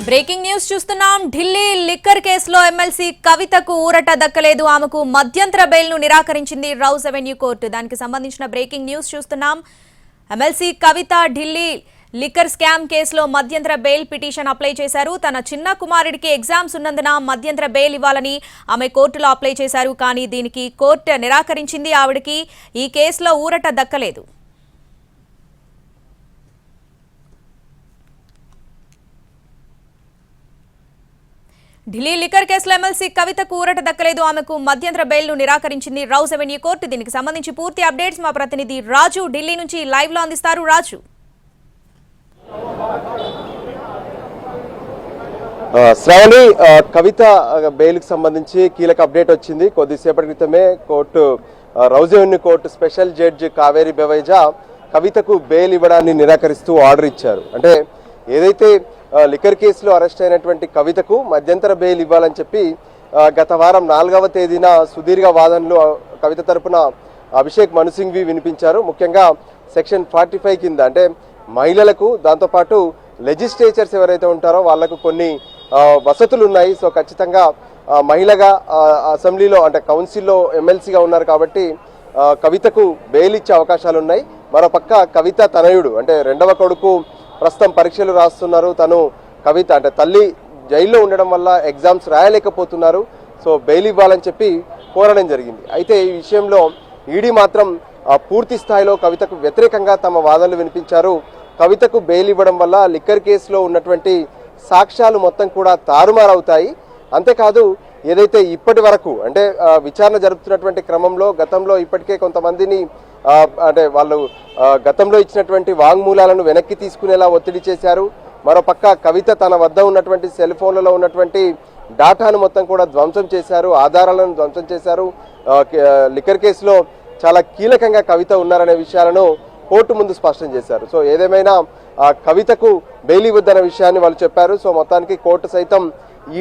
Breaking news చూస్తున్నాం. Delhi liquor కేసులో MLC కవితకు ఊరట దక్కలేదు. ఆమెకు మధ్యంతర బెయిల్ ను నిరాకరించింది రౌస్ అవెన్యూ కోర్టు. దానికి సంబంధించిన బ్రేకింగ్ న్యూస్ చూస్తున్నాం. ఎమ్మెల్సీ కవిత ఢిల్లీ లిక్కర్ స్కామ్ కేసులో మధ్యంతర బెయిల్ పిటిషన్ అప్లై చేశారు. తన చిన్న కుమారుడికి ఎగ్జామ్స్ ఉన్నందున మధ్యంతర బెయిల్ ఇవ్వాలని ఆమె కోర్టులో అప్లై చేశారు. కానీ దీనికి కోర్టు నిరాకరించింది. ఆవిడకి ఈ కేసులో ఊరట దక్కలేదు. ఢిల్లీ లిక్కర్ కేసులో ఎమ్మెల్సీ కవితకు ఊరట దక్కలేదు. ఆమెకు మధ్యంతర బెయిల్ ను నిరాకరించింది రౌస్ అవెన్యూ కోర్టు. దీనికి సంబంధించి పూర్తి అప్డేట్స్ మా ప్రతినిధి రాజు ఢిల్లీ నుంచి లైవ్ లో అందిస్తారు. రాజు, శ్రావణి, కవిత బెయిల్ కి సంబంధించి కీలక అప్డేట్ వచ్చింది. కొద్దిసేపటి క్రితమే court Rouse Avenue court special judge Kaveri Baweja కవితకు బెయిల్ ఇవ్వడాన్ని నిరాకరిస్తూ ఆర్డర్ ఇచ్చారు. అంటే ఏదైతే లిక్కర్ కేసులో అరెస్ట్ అయినటువంటి కవితకు మధ్యంతర బెయిల్ ఇవ్వాలని చెప్పి గత వారం 4వ తేదీన సుదీర్ఘ వాదనలు కవిత తరపున అభిషేక్ మను సింఘ్వి వినిపించారు. ముఖ్యంగా సెక్షన్ 45 కింద అంటే మహిళలకు, దాంతోపాటు లెజిస్లేచర్స్ ఎవరైతే ఉంటారో వాళ్లకు కొన్ని వసతులు ఉన్నాయి. సో ఖచ్చితంగా మహిళగా అసెంబ్లీలో అంటే కౌన్సిల్లో ఎమ్మెల్సీగా ఉన్నారు కాబట్టి కవితకు బెయిల్ ఇచ్చే అవకాశాలు ఉన్నాయి. మరోపక్క కవిత తనయుడు అంటే రెండవ కొడుకు ప్రస్తుతం పరీక్షలు రాస్తున్నారు. తను కవిత అంటే తల్లి జైల్లో ఉండడం వల్ల ఎగ్జామ్స్ రాయలేకపోతున్నారు. సో బెయిల్ ఇవ్వాలని చెప్పి కోరడం జరిగింది. అయితే ఈ విషయంలో ఈడీ మాత్రం పూర్తి స్థాయిలో కవితకు వ్యతిరేకంగా తమ వాదనలు వినిపించారు. కవితకు బెయిల్ ఇవ్వడం వల్ల లిక్కర్ కేసులో ఉన్నటువంటి సాక్ష్యాలు మొత్తం కూడా తారుమారవుతాయి. అంతేకాదు ఏదైతే ఇప్పటి వరకు అంటే విచారణ జరుపుతున్నటువంటి క్రమంలో గతంలో ఇప్పటికే కొంతమందిని అంటే వాళ్ళు గతంలో ఇచ్చినటువంటి వాంగ్మూలాలను వెనక్కి తీసుకునేలా ఒత్తిడి చేశారు. మరోపక్క కవిత తన వద్ద ఉన్నటువంటి సెల్ ఫోన్లలో ఉన్నటువంటి డాటాను మొత్తం కూడా ధ్వంసం చేశారు, ఆధారాలను ధ్వంసం చేశారు. లిక్కర్ కేసులో చాలా కీలకంగా కవిత ఉన్నారనే విషయాలను కోర్టు ముందు స్పష్టం చేశారు. సో ఏదేమైనా కవితకు బెయిల్ ఇవ్వద్దన్న విషయాన్ని వాళ్ళు చెప్పారు. సో మొత్తానికి కోర్టు సైతం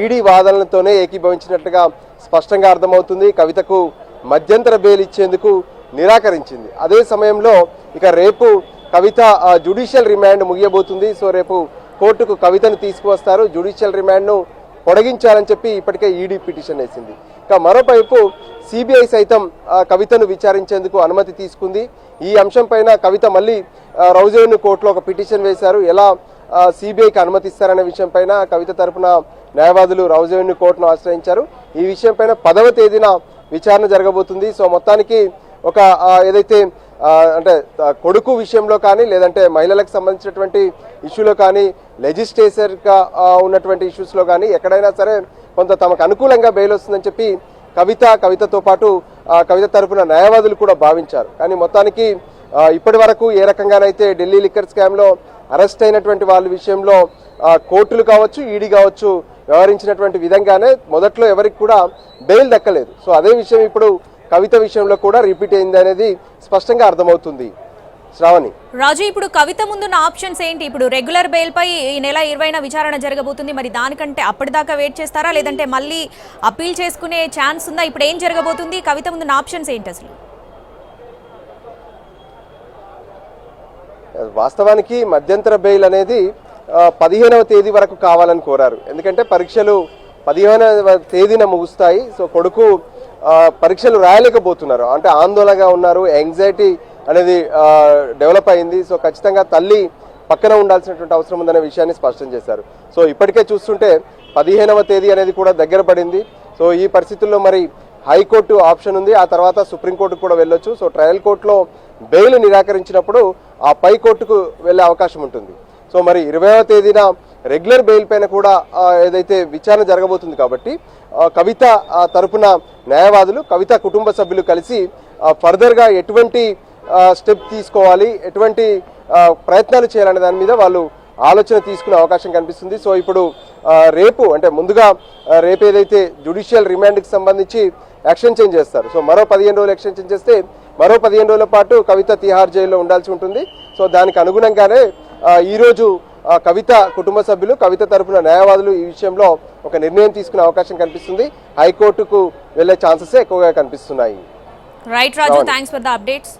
ఈడీ వాదనలతోనే ఏకీభవించినట్టుగా స్పష్టంగా అర్థమవుతుంది. కవితకు మధ్యంతర బెయిల్ ఇచ్చేందుకు నిరాకరించింది. అదే సమయంలో ఇక రేపు కవిత జ్యుడిషియల్ రిమాండ్ ముగియబోతుంది. సో రేపు కోర్టుకు కవితను తీసుకువస్తారు. జ్యుడిషియల్ రిమాండ్ను పొడిగించాలని చెప్పి ఇప్పటికే ఈడీ పిటిషన్ వేసింది. ఇక మరోవైపు సిబిఐ సైతం కవితను విచారించేందుకు అనుమతి తీసుకుంది. ఈ అంశం పైన కవిత మళ్ళీ రౌస్ అవెన్యూ కోర్టులో ఒక పిటిషన్ వేశారు. ఎలా సిబిఐకి అనుమతిస్తారనే విషయం పైన కవిత తరపున న్యాయవాదులు రౌస్ అవెన్యూ కోర్టును ఆశ్రయించారు. ఈ విషయం పైన 10వ తేదీన విచారణ జరగబోతుంది. సో మొత్తానికి ఒక ఏదైతే అంటే కొడుకు విషయంలో కానీ లేదంటే మహిళలకు సంబంధించినటువంటి ఇష్యూలో కానీ లెజిస్లేచర్గా ఉన్నటువంటి ఇష్యూస్లో కానీ ఎక్కడైనా సరే కొంత తమకు అనుకూలంగా బెయిల్ వస్తుందని చెప్పి కవితతో పాటు కవిత తరపున న్యాయవాదులు కూడా భావించారు. కానీ మొత్తానికి ఇప్పటి వరకు ఏ రకంగానైతే ఢిల్లీ లిక్కర్ స్కామ్లో అరెస్ట్ అయినటువంటి వాళ్ళ విషయంలో కోర్టులు కావచ్చు, ఈడీ కావచ్చు వ్యవహరించినటువంటి విధంగానే మొదట్లో ఎవరికి కూడా బెయిల్ దక్కలేదు. సో అదే విషయం ఇప్పుడు కవిత విషయంలో కూడా రిపీట్ అయింది అనేది స్పష్టంగా అర్థమవుతుంది. శ్రావణి, రాజు, ఇప్పుడు కవిత ముందున్న ఆప్షన్స్ ఏంటి? ఇప్పుడు రెగ్యులర్ బెయిల్ పై ఈ నెల 20న విచారణ జరగబోతుంది. మరి దానికంటే అప్పటిదాకా వెయిట్ చేస్తారా, లేదంటే మళ్ళీ అప్పీల్ చేసుకునే ఛాన్స్ ఉందా? ఇప్పుడు ఏం జరగబోతుంది? కవిత ముందున్న ఆప్షన్స్ ఏంటి అసలు? వాస్తవానికి మధ్యంతర బెయిల్ అనేది 15వ తేదీ వరకు కావాలని కోరారు. ఎందుకంటే పరీక్షలు 15వ తేదీన ముగుస్తాయి. సో కొడుకు పరీక్షలు రాయలేకపోతున్నారు, అంటే ఆందోళనగా ఉన్నారు, యాంగ్జైటీ అనేది డెవలప్ అయింది. సో ఖచ్చితంగా తల్లి పక్కన ఉండాల్సినటువంటి అవసరం ఉందనే విషయాన్ని స్పష్టం చేశారు. సో ఇప్పటికే చూస్తుంటే 15వ తేదీ అనేది కూడా దగ్గర పడింది. సో ఈ పరిస్థితుల్లో మరి హైకోర్టు ఆప్షన్ ఉంది, ఆ తర్వాత సుప్రీంకోర్టుకు కూడా వెళ్ళొచ్చు. సో ట్రయల్ కోర్టులో బెయిల్ నిరాకరించినప్పుడు ఆ పై కోర్టుకు వెళ్ళే అవకాశం ఉంటుంది. సో మరి 20వ తేదీన రెగ్యులర్ బెయిల్ పైన కూడా ఏదైతే విచారణ జరగబోతుంది కాబట్టి కవిత తరపున న్యాయవాదులు, కవిత కుటుంబ సభ్యులు కలిసి ఫర్దర్గా ఎటువంటి స్టెప్ తీసుకోవాలి, ఎటువంటి ప్రయత్నాలు చేయాలనే దాని మీద వాళ్ళు ఆలోచన తీసుకునే అవకాశం కనిపిస్తుంది. సో ఇప్పుడు రేపు అంటే ముందుగా రేపు ఏదైతే జ్యుడిషియల్ రిమాండ్కి సంబంధించి యాక్షన్ చేంజ్ చేస్తారు. సో మరో 15 రోజులు యాక్షన్ చేంజ్ చేస్తే మరో 15 రోజుల పాటు కవిత తిహార్ జైల్లో ఉండాల్సి ఉంటుంది. సో దానికి అనుగుణంగానే ఈరోజు కవిత కుటుంబ సభ్యులు, కవిత తరపున న్యాయవాదులు ఈ విషయంలో ఒక నిర్ణయం తీసుకునే అవకాశం కనిపిస్తుంది. హైకోర్టుకు వెళ్లే ఛాన్సెస్ ఎక్కువగా కనిపిస్తున్నాయి. Right Raju, thanks for the updates.